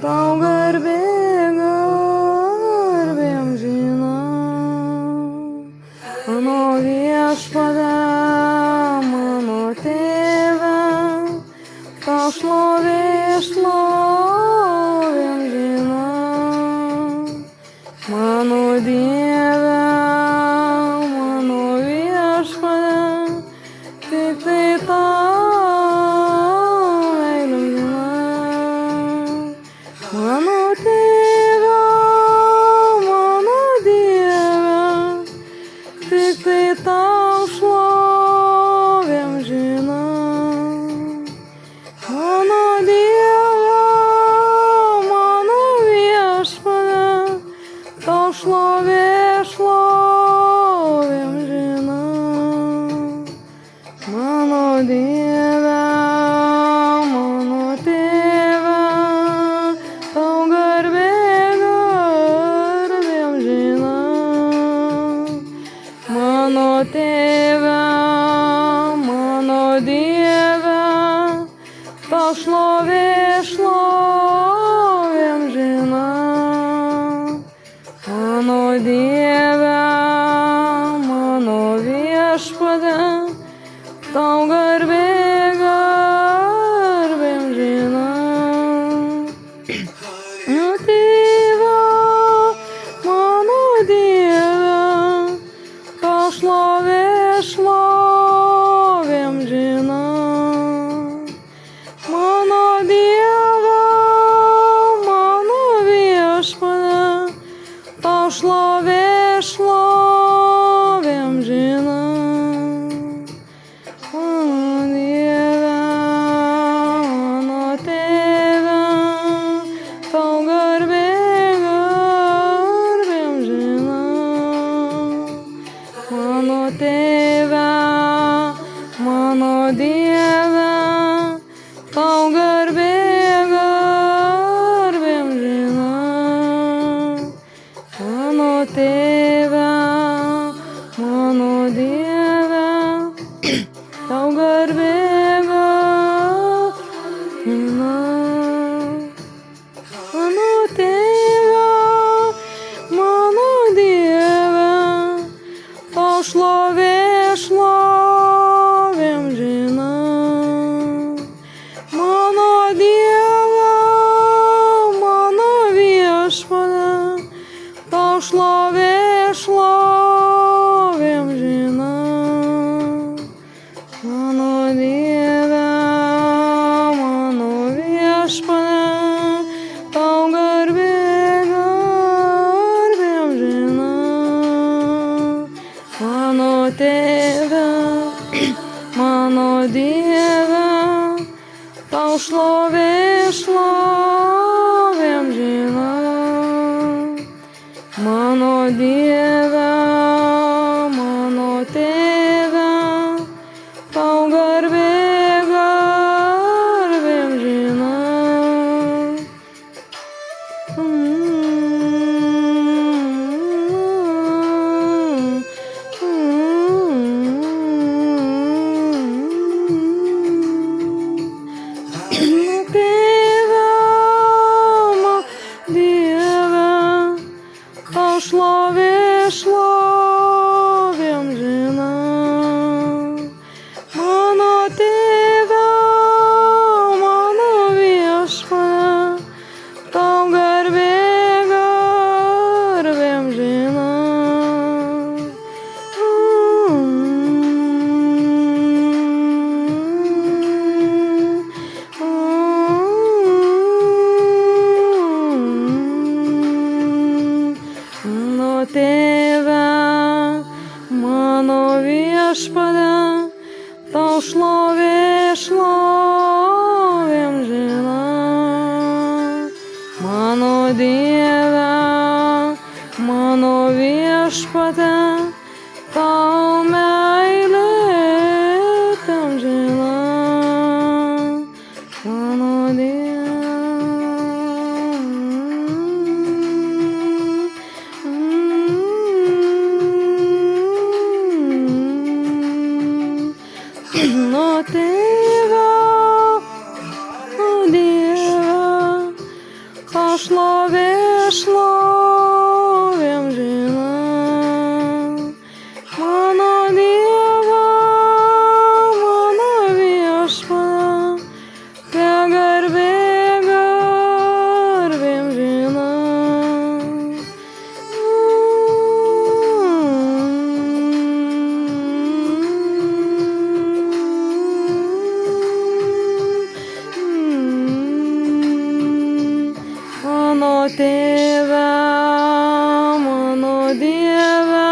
tau garbė, garbė amžina. Mano Viešpatie, mano Tėve, tau šlovė, šlovė amžina. Mano Dieve, mano Viešpatie, tik tai tau meilė amžina. Mano Tėve, mano Dieve, tik tai tau šlovė amžina. Mano Dieve, mano Viešpatie, tau šlovė, šlovė amžina. Mano Dieve, mano Tėve, tau garbė, garbė amžina. Mano Tėve, mano Dieve, tau šlovė, šlovė amžina. Mano Dieve, mano Viešpatie, tau garbė, garbė amžina. Mano Tėve, mano Dieve, tau šlovė, šlovė amžina. Mano Dieve, mano Viešpatie, tau šlovė, šlovė amžina. Mano Dieve, mano Tėve, tau garbė, garbė amžina. Mano Tėve, mano Dieve, tau garbė, garbė amžina. Mano Tėve, mano Dieve, tau garbė, garbė. Mano Tėve, mano Dieve, tau šlovė, šlovė amžina. Mano Dieve, mano Viešpatie, tau šlovė, šlovė amžina. Mano Dieve, mano Viešpatie, tau garbė, garbė amžina. Mano Tėve, mano Dieve, tau šlovė, šlovė amžina. Mano Dieve, mano Tėve, tau garbė, garbė amžina. Tėve, mano Dieve, tau šlovė, šlovė amžina. Mano Tėve, mano Viešpatie, tau garbė, garbė amžina. Mano Tėve, mano Viešpatie, tau šlovė, šlovė amžina. Mano Dieve, mano Viešpatie, tau meilė amžina. Mano Dieve. Mano Tėve, mano Dieve, šlovė šlovėm žina. Mano Dievą, mano viešpatą, te garbė garbėm žina. Mano Tėve, mano Dieve,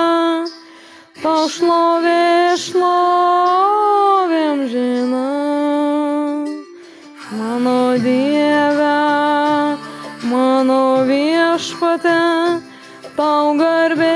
tau šlovė šlovėm žina. Mano Dieve, mano viešpate, tau garbė